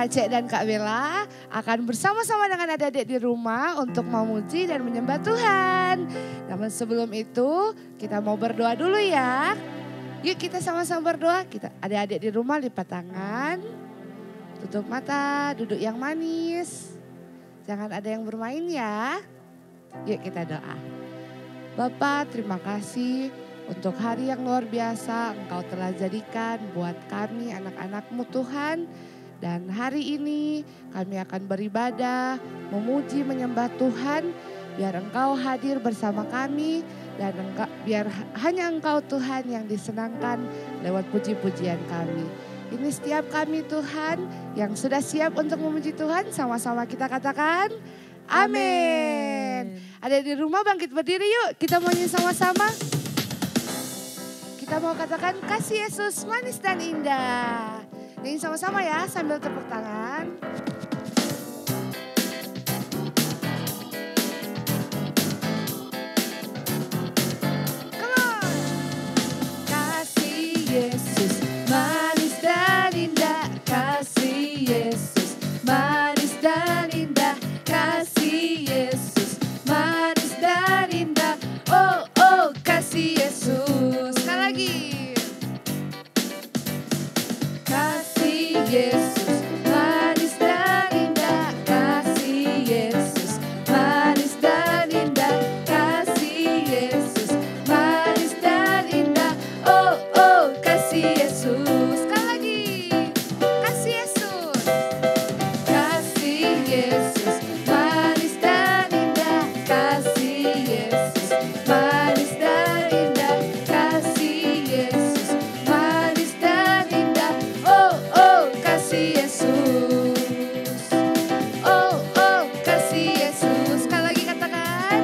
Kak Cek dan Kak Bella akan bersama-sama dengan adik-adik di rumah untuk memuji dan menyembah Tuhan. Namun sebelum itu kita mau berdoa dulu ya. Yuk kita sama-sama berdoa. Kita adik-adik di rumah lipat tangan, tutup mata, duduk yang manis. Jangan ada yang bermain ya. Yuk kita doa. Bapa, terima kasih untuk hari yang luar biasa Engkau telah jadikan buat kami anak-anak-Mu Tuhan. Dan hari ini kami akan beribadah, memuji, menyembah Tuhan. Biar Engkau hadir bersama kami dan biar hanya Engkau Tuhan yang disenangkan lewat puji-pujian kami. Ini setiap kami Tuhan yang sudah siap untuk memuji Tuhan, sama-sama kita katakan amin. Ada di rumah bangkit berdiri yuk, kita mau nyanyi sama-sama. Kita mau katakan kasih Yesus manis dan indah. Nyanyi sama-sama ya sambil tepuk tangan. Come on. Kasih Yesus manis dan indah. Kasih Yesus manis dan indah. Kasih Yesus manis dan indah. Oh oh kasih Yesus. Sekali lagi. Yesus manis dan indah, kasih Yesus manis dan indah, kasih Yesus manis dan indah, oh oh kasih Yesus. Sekali lagi, kasih Yesus, kasih Yesus manis dan indah, kasih Yesus manis dan indah, kasih Yesus manis dan indah, oh oh kasih Yesus, oh oh kasih Yesus. Sekali lagi katakan,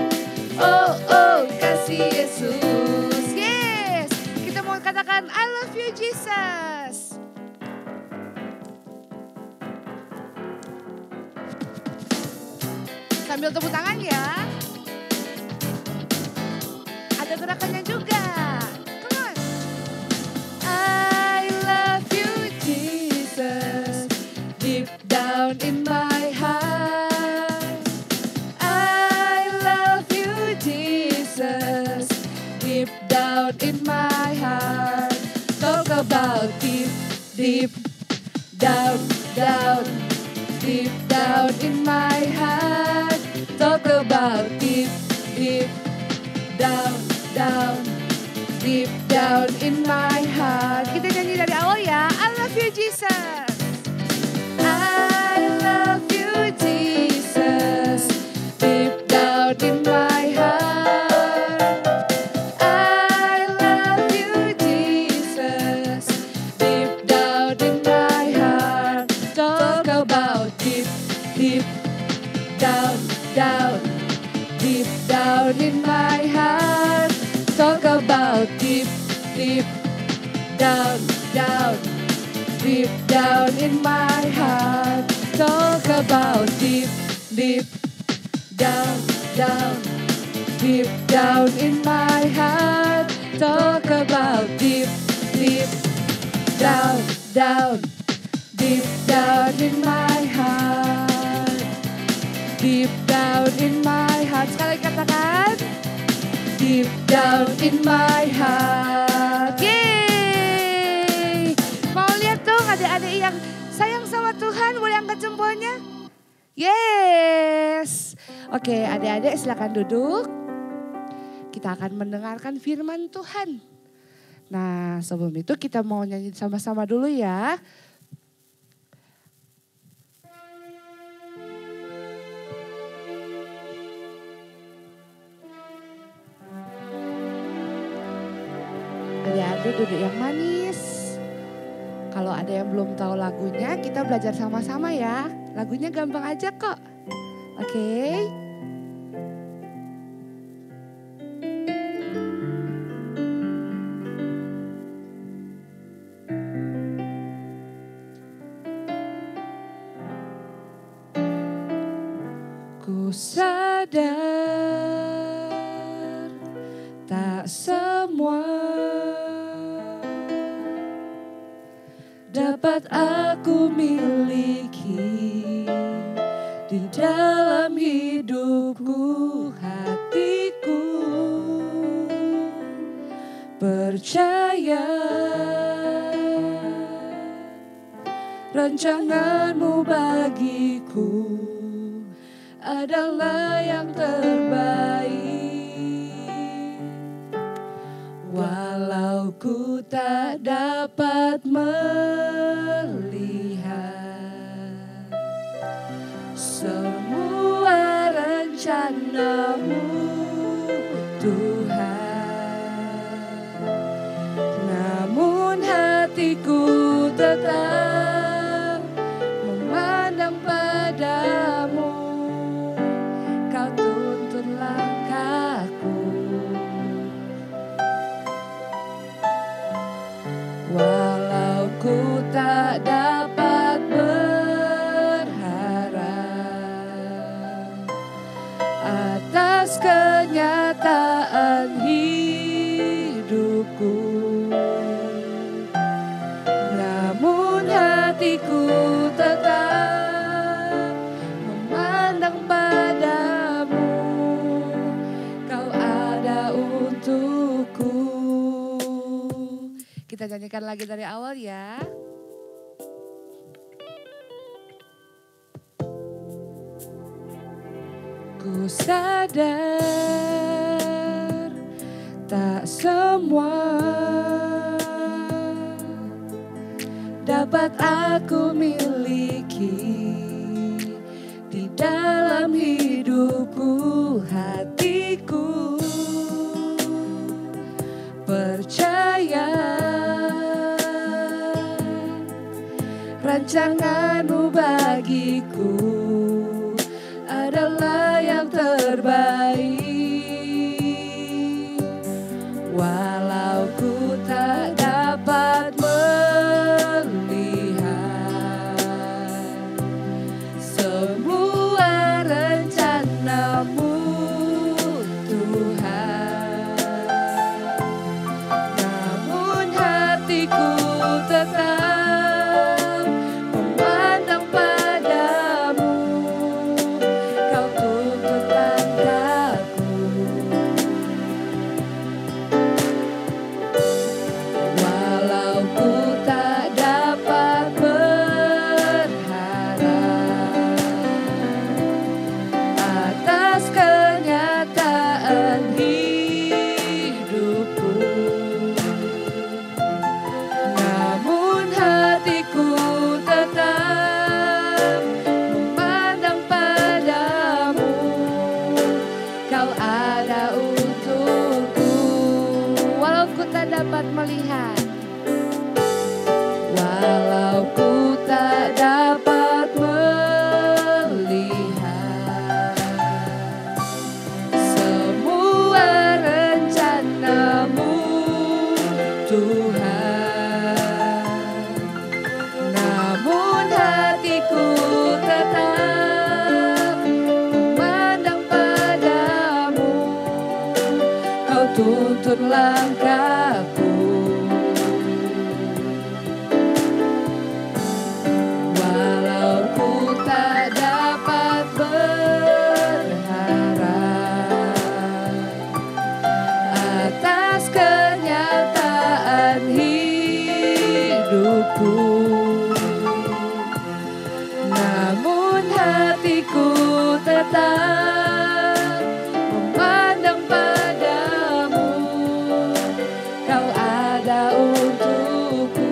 oh oh kasih Yesus. Yes, kita mau katakan I love you Jesus. Sambil tepuk tangan ya. Ada gerakannya juga. Come on. I love you Jesus. Deep down in my heart, I love you Jesus. Deep down in my heart, talk about deep, deep down, down, deep down in my heart, talk about deep, deep down, down, deep down in my heart. Kita nyanyi dari awal ya. I love you Jesus. I love you Jesus, deep down in my heart. I love you Jesus, deep down in my heart. Talk about deep, deep down, down, deep down in my heart. Talk about deep, deep down, down, deep down in my heart. Talk about deep, deep down, down, deep down in my heart. Talk about deep, deep down, down, deep down in my heart. Deep down in my heart. Sekali lagi katakan, deep down in my heart. Yeay. Mau lihat dong adik-adik yang sayang sama Tuhan, boleh angkat jempolnya? Yes. Oke, adik-adik silakan duduk. Kita akan mendengarkan firman Tuhan. Nah, sebelum itu kita mau nyanyi sama-sama dulu ya. Adik-adik duduk yang manis. Kalau ada yang belum tahu lagunya, kita belajar sama-sama ya. Lagunya gampang aja kok. Oke. sadar tak semua dapat aku miliki di dalam hidupku, hatiku percaya rancanganmu bagiku adalah yang terbaik. Walau ku tak dapat melihat semua rencanamu, Tuhan, namun hatiku tetap memandang padamu. Kau tuntun langkahku, walau ku tak dapat berharap atas kenyataan hidupku, namun hatiku tetap memandang padamu. Kau ada untukku. Kita nyanyikan lagi dari awal ya. Ku sadar tak semua dapat aku miliki di dalam hidupku, hatiku percaya rancanganmu bagiku adalah yang terbaik. Walau ku tak dapat melihat semua rencanamu, Tuhan, namun hatiku tetap memandang padamu. Kau tuntun langkahku, walau ku tak dapat berharap atas kenyataan hidupku, namun hatiku tetap memandang padamu. Kau ada untukku, walau ku tak dapat melihat, walau ku tak dapat melihat semua rencanamu, Tuhan, namun hatiku tetap memandang padamu. Kau tuntun langkahku, walau ku tak dapat berharap atas kenyataan hidupku, namun hatiku tetap memandang padamu. Kau ada untukku,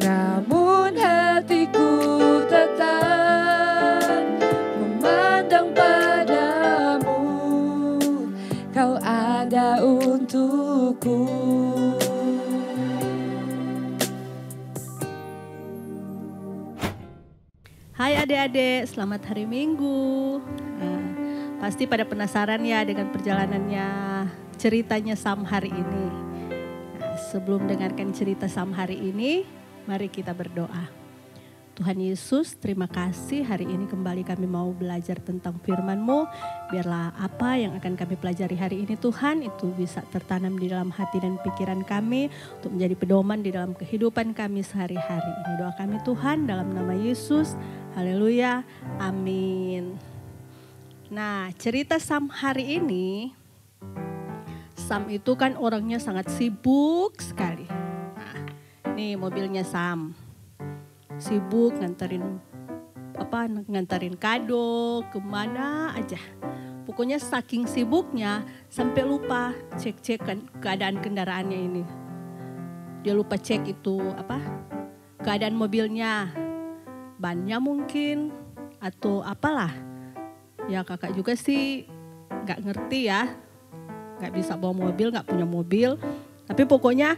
namun hatiku tetap memandang padamu. Kau ada untukku. Hai adik-adik, selamat hari Minggu. Pasti pada penasaran ya dengan perjalanannya ceritanya Sam hari ini. Sebelum dengarkan cerita Sam hari ini, mari kita berdoa. Tuhan Yesus, terima kasih hari ini kembali kami mau belajar tentang firman-Mu. Biarlah apa yang akan kami pelajari hari ini Tuhan, itu bisa tertanam di dalam hati dan pikiran kami untuk menjadi pedoman di dalam kehidupan kami sehari-hari. Ini doa kami Tuhan dalam nama Yesus. Haleluya, amin. Nah, cerita Sam hari ini, Sam itu kan orangnya sangat sibuk sekali. Nah, nih mobilnya Sam. Sibuk nganterin kado kemana aja. Pokoknya saking sibuknya sampai lupa cek keadaan kendaraannya ini. Dia lupa cek itu keadaan mobilnya, bannya mungkin atau apalah. Ya kakak juga sih gak ngerti ya, gak bisa bawa mobil, gak punya mobil. Tapi pokoknya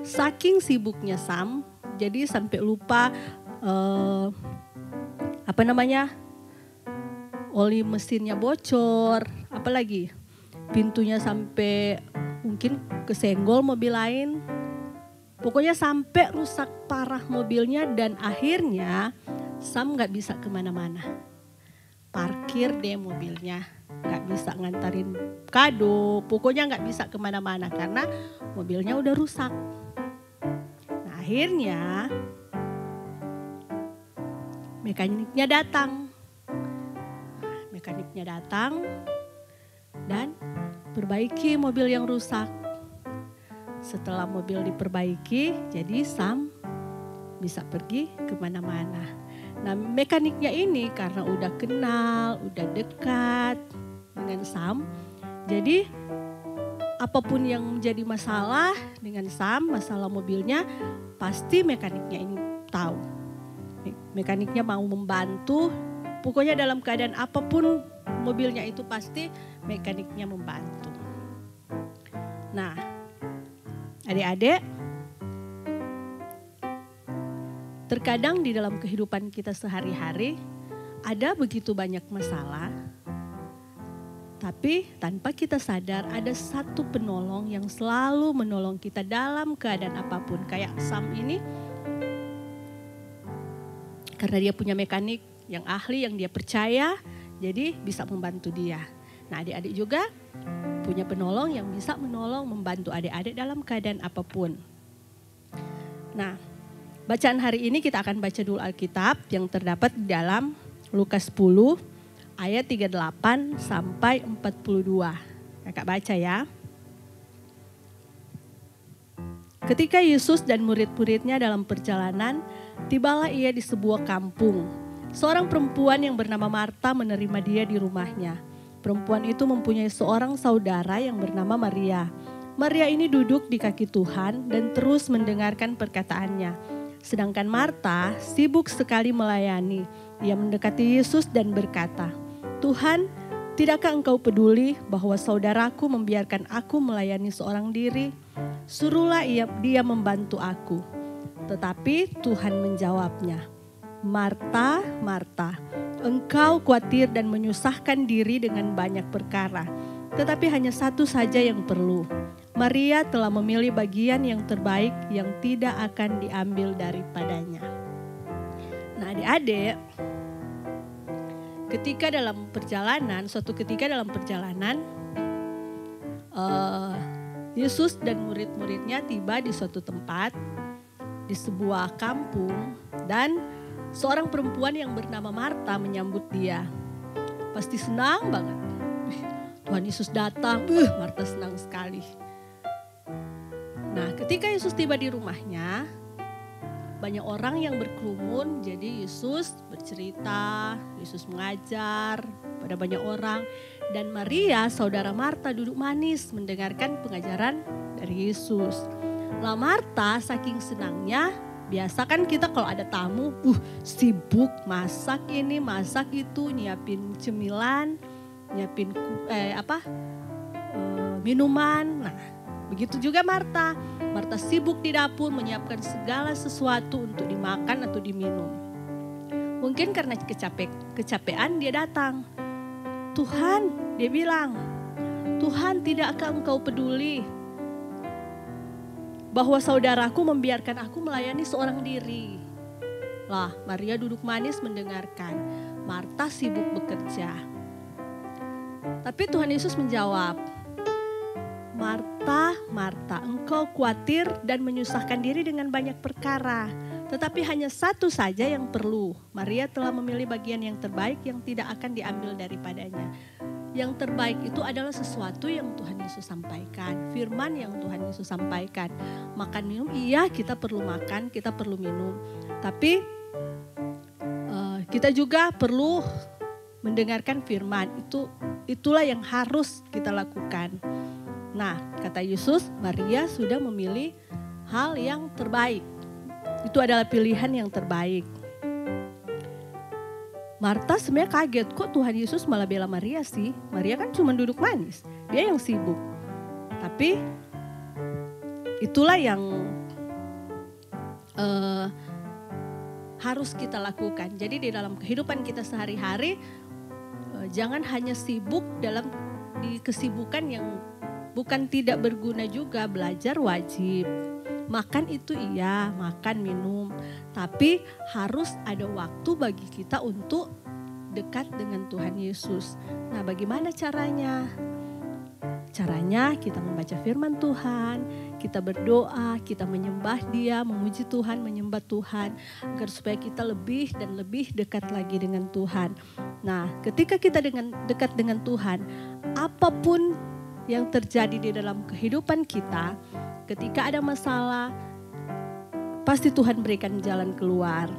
saking sibuknya Sam, jadi sampai lupa oli mesinnya bocor, apalagi pintunya sampai mungkin kesenggol mobil lain. Pokoknya sampai rusak parah mobilnya dan akhirnya Sam gak bisa kemana-mana. Parkir deh mobilnya, gak bisa ngantarin kado, pokoknya gak bisa kemana-mana karena mobilnya udah rusak. Akhirnya mekaniknya datang dan perbaiki mobil yang rusak. Setelah mobil diperbaiki, jadi Sam bisa pergi kemana-mana. Nah, mekaniknya ini karena udah kenal, udah dekat dengan Sam, jadi apapun yang menjadi masalah dengan Sam, masalah mobilnya, pasti mekaniknya ini tahu. Mekaniknya mau membantu, pokoknya dalam keadaan apapun mobilnya itu pasti mekaniknya membantu. Nah, adik-adik, terkadang di dalam kehidupan kita sehari-hari ada begitu banyak masalah. Tapi tanpa kita sadar ada satu penolong yang selalu menolong kita dalam keadaan apapun. Kayak Sam ini, karena dia punya mekanik yang ahli, yang dia percaya, jadi bisa membantu dia. Nah, adik-adik juga punya penolong yang bisa menolong, membantu adik-adik dalam keadaan apapun. Nah, bacaan hari ini kita akan baca dulu Alkitab yang terdapat di dalam Lukas 10. Ayat 38 sampai 42. Kakak baca ya. Ketika Yesus dan murid-muridnya dalam perjalanan, tibalah ia di sebuah kampung. Seorang perempuan yang bernama Marta menerima dia di rumahnya. Perempuan itu mempunyai seorang saudara yang bernama Maria. Maria ini duduk di kaki Tuhan dan terus mendengarkan perkataannya. Sedangkan Marta sibuk sekali melayani. Ia mendekati Yesus dan berkata, Tuhan, tidakkah engkau peduli bahwa saudaraku membiarkan aku melayani seorang diri? Suruhlah dia membantu aku. Tetapi Tuhan menjawabnya, Marta, Marta, engkau khawatir dan menyusahkan diri dengan banyak perkara. Tetapi hanya satu saja yang perlu. Maria telah memilih bagian yang terbaik yang tidak akan diambil daripadanya. Nah, adik-adik, suatu ketika dalam perjalanan, Yesus dan murid-muridnya tiba di suatu tempat, di sebuah kampung, dan seorang perempuan yang bernama Marta menyambut dia. Pasti senang banget. Tuhan Yesus datang, Marta senang sekali. Nah, ketika Yesus tiba di rumahnya, banyak orang yang berkerumun, jadi Yesus bercerita, Yesus mengajar pada banyak orang. Dan Maria, saudara Marta, duduk manis mendengarkan pengajaran dari Yesus. Lah Marta saking senangnya, biasa kan kita kalau ada tamu, sibuk masak ini, masak itu, nyiapin cemilan, nyiapin minuman. Nah, begitu juga Marta. Marta sibuk di dapur menyiapkan segala sesuatu untuk dimakan atau diminum. Mungkin karena kecapean dia datang. Tuhan, dia bilang, Tuhan, tidakkah engkau peduli bahwa saudaraku membiarkan aku melayani seorang diri? Lah, Maria duduk manis mendengarkan. Marta sibuk bekerja. Tapi Tuhan Yesus menjawab, Marta, Marta, engkau khawatir dan menyusahkan diri dengan banyak perkara. Tetapi hanya satu saja yang perlu. Maria telah memilih bagian yang terbaik yang tidak akan diambil daripadanya. Yang terbaik itu adalah sesuatu yang Tuhan Yesus sampaikan. Firman yang Tuhan Yesus sampaikan. Makan minum, iya kita perlu makan, kita perlu minum. Tapi kita juga perlu mendengarkan firman. Itulah yang harus kita lakukan. Nah, kata Yesus, Maria sudah memilih hal yang terbaik. Itu adalah pilihan yang terbaik. Marta sebenarnya kaget, kok Tuhan Yesus malah bela Maria sih? Maria kan cuma duduk manis, dia yang sibuk. Tapi itulah yang harus kita lakukan. Jadi di dalam kehidupan kita sehari-hari, jangan hanya sibuk di kesibukan yang bukan tidak berguna juga. Belajar wajib, makan itu iya, makan minum. Tapi harus ada waktu bagi kita untuk dekat dengan Tuhan Yesus. Nah, bagaimana caranya? Caranya kita membaca firman Tuhan, kita berdoa, kita menyembah Dia, memuji Tuhan, menyembah Tuhan, agar supaya kita lebih dan lebih dekat lagi dengan Tuhan. Nah, ketika kita dekat dengan Tuhan, apapun yang terjadi di dalam kehidupan kita, ketika ada masalah, pasti Tuhan berikan jalan keluar.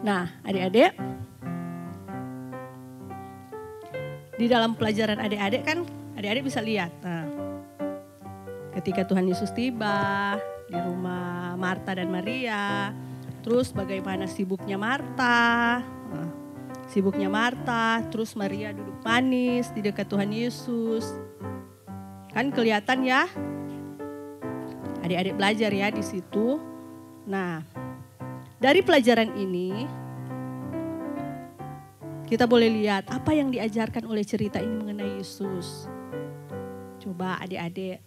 Nah, adik-adik, di dalam pelajaran adik-adik kan, adik-adik bisa lihat. Nah, ketika Tuhan Yesus tiba di rumah Marta dan Maria, terus bagaimana sibuknya Marta. Nah, sibuknya Marta, terus Maria duduk manis di dekat Tuhan Yesus. Kan kelihatan ya, adik-adik belajar ya di situ. Nah, dari pelajaran ini kita boleh lihat apa yang diajarkan oleh cerita ini mengenai Yesus. Coba adik-adik,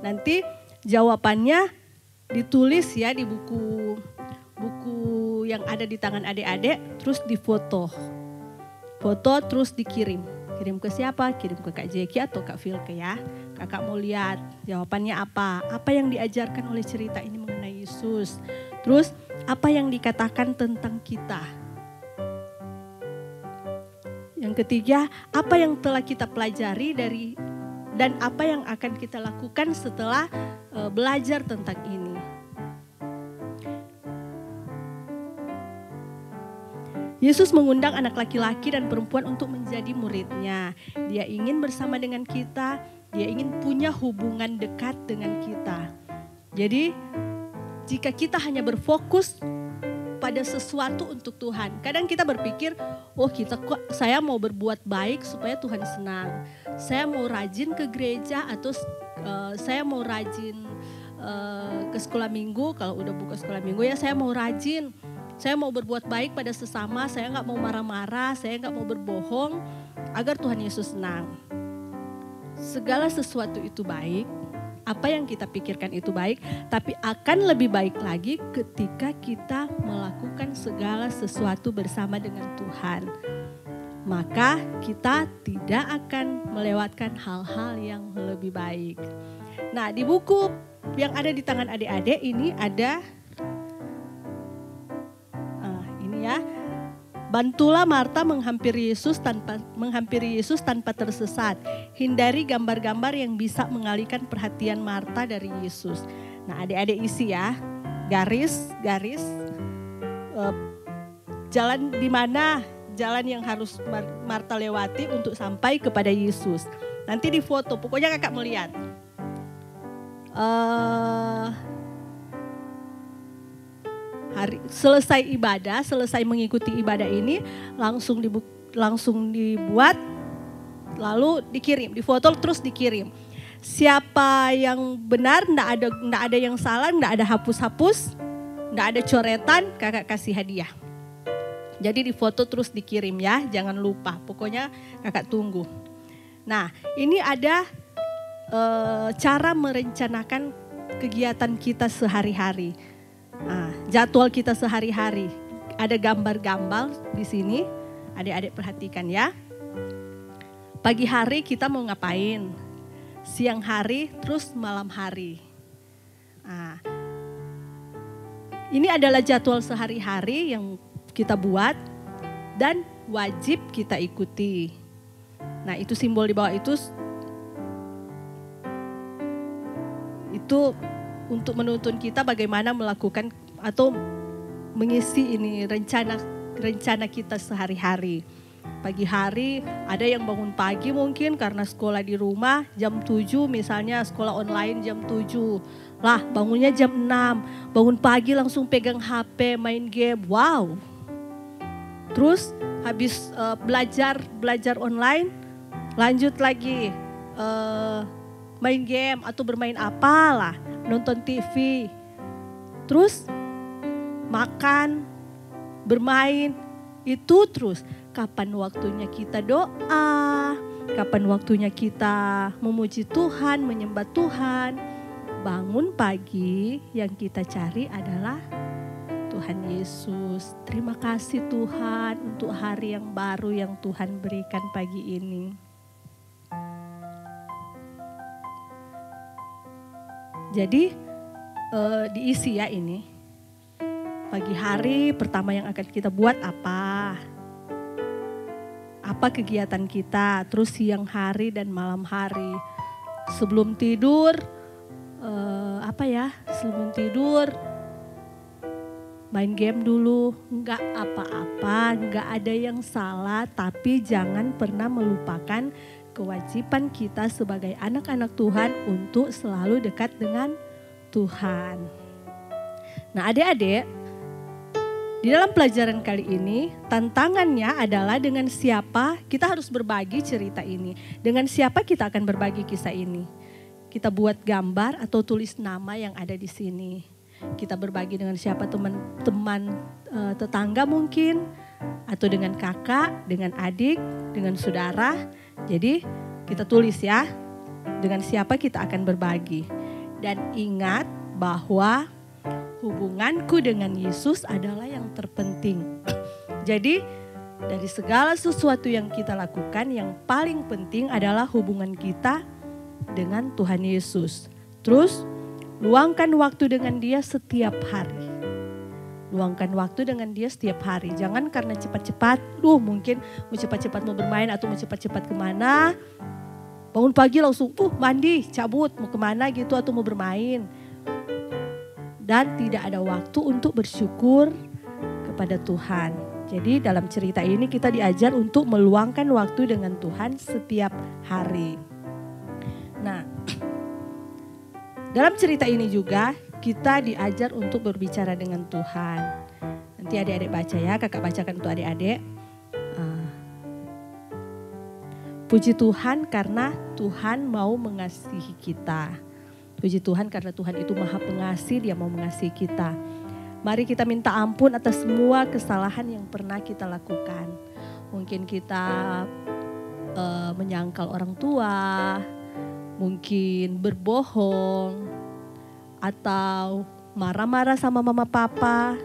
nanti jawabannya ditulis ya di buku yang ada di tangan adik-adik, terus difoto. Foto terus dikirim. Kirim ke siapa? Kirim ke Kak Jeki atau Kak Vilke ya. Kakak mau lihat jawabannya apa. Apa yang diajarkan oleh cerita ini mengenai Yesus. Terus apa yang dikatakan tentang kita. Yang ketiga, apa yang telah kita pelajari dan apa yang akan kita lakukan setelah belajar tentang ini. Yesus mengundang anak laki-laki dan perempuan untuk menjadi muridnya. Dia ingin bersama dengan kita, dia ingin punya hubungan dekat dengan kita. Jadi jika kita hanya berfokus pada sesuatu untuk Tuhan. Kadang kita berpikir, saya mau berbuat baik supaya Tuhan senang. Saya mau rajin ke gereja atau saya mau rajin ke sekolah minggu. Kalau udah buka sekolah minggu ya saya mau rajin. Saya mau berbuat baik pada sesama, saya gak mau marah-marah, saya gak mau berbohong agar Tuhan Yesus senang. Segala sesuatu itu baik, apa yang kita pikirkan itu baik, tapi akan lebih baik lagi ketika kita melakukan segala sesuatu bersama dengan Tuhan. Maka kita tidak akan melewatkan hal-hal yang lebih baik. Nah, di buku yang ada di tangan adik-adik ini ada ya, bantulah Marta menghampiri Yesus tanpa tersesat. Hindari gambar-gambar yang bisa mengalihkan perhatian Marta dari Yesus. Nah, adik-adik isi ya, garis jalan di mana jalan yang harus Marta lewati untuk sampai kepada Yesus. Nanti di foto, pokoknya kakak melihat. Selesai mengikuti ibadah ini langsung dibuat, lalu dikirim, difoto terus dikirim. Siapa yang benar, enggak ada yang salah, enggak ada hapus-hapus, enggak ada coretan, kakak kasih hadiah. Jadi difoto terus dikirim ya, jangan lupa. Pokoknya kakak tunggu. Nah, ini ada cara merencanakan kegiatan kita sehari-hari. Nah, jadwal kita sehari-hari. Ada gambar-gambar di sini, adik-adik perhatikan ya. Pagi hari kita mau ngapain? Siang hari, terus malam hari. Nah, ini adalah jadwal sehari-hari yang kita buat dan wajib kita ikuti. Nah, itu simbol di bawah itu untuk menuntun kita bagaimana melakukan atau mengisi ini rencana kita sehari-hari. Pagi hari ada yang bangun pagi mungkin karena sekolah di rumah jam 7, misalnya sekolah online jam 7. Lah bangunnya jam 6, bangun pagi langsung pegang HP main game, wow. Terus habis belajar online lanjut lagi main game atau bermain apalah, nonton TV. Terus makan, bermain, itu terus. Kapan waktunya kita doa, kapan waktunya kita memuji Tuhan, menyembah Tuhan. Bangun pagi yang kita cari adalah Tuhan Yesus. Terima kasih Tuhan untuk hari yang baru yang Tuhan berikan pagi ini. Jadi diisi ya ini. Pagi hari pertama yang akan kita buat apa? Apa kegiatan kita, terus siang hari dan malam hari. Sebelum tidur, sebelum tidur main game dulu, enggak apa-apa, enggak ada yang salah, tapi jangan pernah melupakan kewajiban kita sebagai anak-anak Tuhan untuk selalu dekat dengan Tuhan. Nah adik-adik, di dalam pelajaran kali ini tantangannya adalah dengan siapa kita harus berbagi cerita ini. Dengan siapa kita akan berbagi kisah ini. Kita buat gambar atau tulis nama yang ada di sini. Kita berbagi dengan siapa, teman-teman tetangga mungkin. Atau dengan kakak, dengan adik, dengan saudara. Jadi kita tulis ya, dengan siapa kita akan berbagi. Dan ingat bahwa hubunganku dengan Yesus adalah yang terpenting. Jadi dari segala sesuatu yang kita lakukan, yang paling penting adalah hubungan kita dengan Tuhan Yesus. Terus luangkan waktu dengan Dia setiap hari. Luangkan waktu dengan Dia setiap hari. Jangan karena cepat-cepat, mungkin mau cepat-cepat mau bermain atau mau cepat-cepat kemana. Bangun pagi langsung mandi, cabut, mau kemana gitu atau mau bermain. Dan tidak ada waktu untuk bersyukur kepada Tuhan. Jadi dalam cerita ini kita diajar untuk meluangkan waktu dengan Tuhan setiap hari. Nah, dalam cerita ini juga kita diajar untuk berbicara dengan Tuhan. Nanti adik-adik baca ya, kakak bacakan untuk adik-adik. Puji Tuhan karena Tuhan mau mengasihi kita. Puji Tuhan karena Tuhan itu maha pengasih, Dia mau mengasihi kita. Mari kita minta ampun atas semua kesalahan yang pernah kita lakukan. Mungkin kita menyangkal orang tua, mungkin berbohong, atau marah-marah sama mama papa.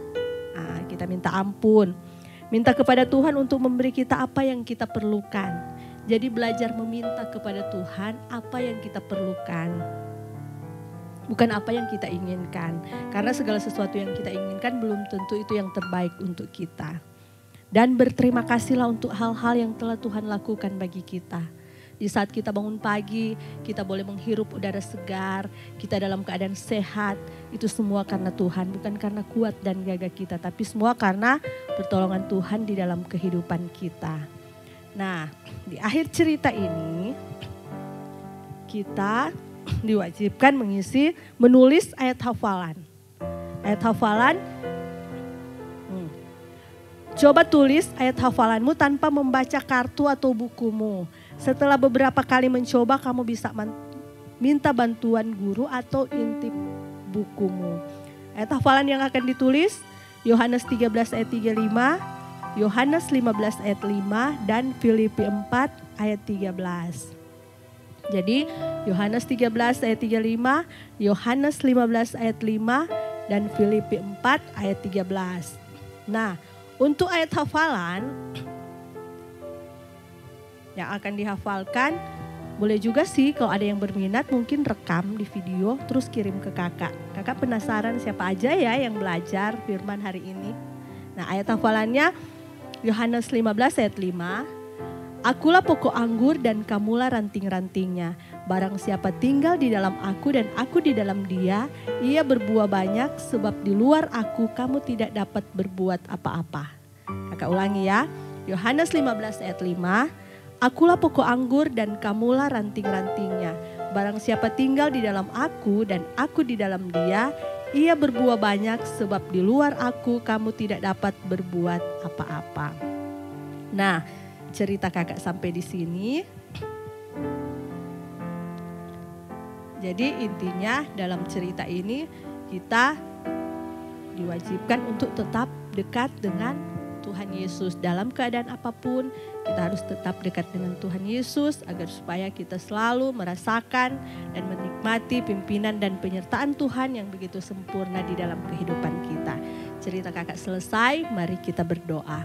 Nah, kita minta ampun. Minta kepada Tuhan untuk memberi kita apa yang kita perlukan. Jadi belajar meminta kepada Tuhan apa yang kita perlukan. Bukan apa yang kita inginkan. Karena segala sesuatu yang kita inginkan belum tentu itu yang terbaik untuk kita. Dan berterima kasihlah untuk hal-hal yang telah Tuhan lakukan bagi kita. Di saat kita bangun pagi, kita boleh menghirup udara segar, kita dalam keadaan sehat. Itu semua karena Tuhan, bukan karena kuat dan gagah kita. Tapi semua karena pertolongan Tuhan di dalam kehidupan kita. Nah, di akhir cerita ini, kita diwajibkan menulis ayat hafalan. Ayat hafalan, coba tulis ayat hafalanmu tanpa membaca kartu atau bukumu. Setelah beberapa kali mencoba, kamu bisa minta bantuan guru atau intip bukumu. Ayat hafalan yang akan ditulis, Yohanes 13 ayat 35, Yohanes 15 ayat 5, dan Filipi 4 ayat 13. Jadi Yohanes 13 ayat 35, Yohanes 15 ayat 5, dan Filipi 4 ayat 13. Nah, untuk ayat hafalan yang akan dihafalkan, boleh juga sih kalau ada yang berminat mungkin rekam di video terus kirim ke kakak. Kakak penasaran siapa aja ya yang belajar firman hari ini. Nah, ayat hafalannya Yohanes 15 ayat 5. Akulah pokok anggur dan kamulah ranting-rantingnya. Barang siapa tinggal di dalam aku dan aku di dalam dia, ia berbuah banyak sebab di luar aku kamu tidak dapat berbuat apa-apa. Kakak ulangi ya. Yohanes 15 ayat 5. Akulah pokok anggur dan kamulah ranting-rantingnya. Barang siapa tinggal di dalam aku dan aku di dalam dia, ia berbuah banyak sebab di luar aku kamu tidak dapat berbuat apa-apa. Nah, cerita kakak sampai di sini. Jadi intinya dalam cerita ini kita diwajibkan untuk tetap dekat dengan Tuhan Yesus. Dalam keadaan apapun kita harus tetap dekat dengan Tuhan Yesus agar supaya kita selalu merasakan dan menikmati pimpinan dan penyertaan Tuhan yang begitu sempurna di dalam kehidupan kita. Cerita kakak selesai, mari kita berdoa.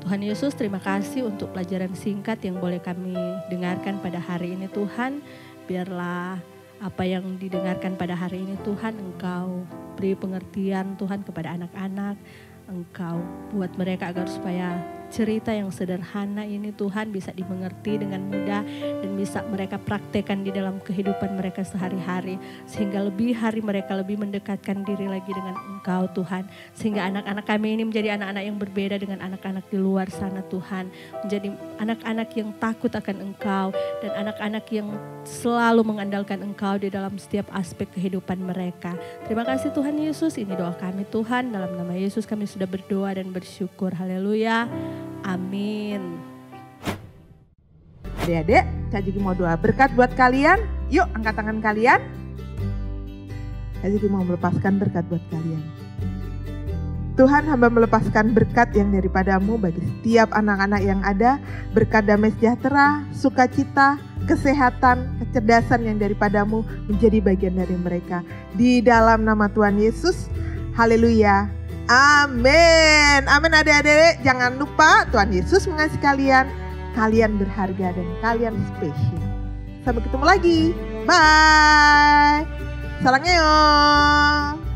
Tuhan Yesus, terima kasih untuk pelajaran singkat yang boleh kami dengarkan pada hari ini Tuhan. Biarlah apa yang didengarkan pada hari ini Tuhan, Engkau beri pengertian Tuhan kepada anak-anak. Engkau buat mereka agar supaya cerita yang sederhana ini Tuhan bisa dimengerti dengan mudah dan bisa mereka praktekkan di dalam kehidupan mereka sehari-hari. Sehingga lebih hari mereka lebih mendekatkan diri lagi dengan Engkau Tuhan. Sehingga anak-anak kami ini menjadi anak-anak yang berbeda dengan anak-anak di luar sana Tuhan. Menjadi anak-anak yang takut akan Engkau dan anak-anak yang selalu mengandalkan Engkau di dalam setiap aspek kehidupan mereka. Terima kasih Tuhan Yesus, ini doa kami Tuhan. Dalam nama Yesus kami sudah berdoa dan bersyukur. Haleluya. Amin. Adik-adik, Kak Jiki mau doa berkat buat kalian. Yuk angkat tangan kalian. Kak Jiki mau melepaskan berkat buat kalian. Tuhan, hamba melepaskan berkat yang daripadamu bagi setiap anak-anak yang ada. Berkat damai sejahtera, sukacita, kesehatan, kecerdasan yang daripadamu menjadi bagian dari mereka. Di dalam nama Tuhan Yesus, haleluya. Amin. Amin adik-adik. Jangan lupa Tuhan Yesus mengasihi kalian. Kalian berharga dan kalian spesial. Sampai ketemu lagi. Bye. Salam ngeyong.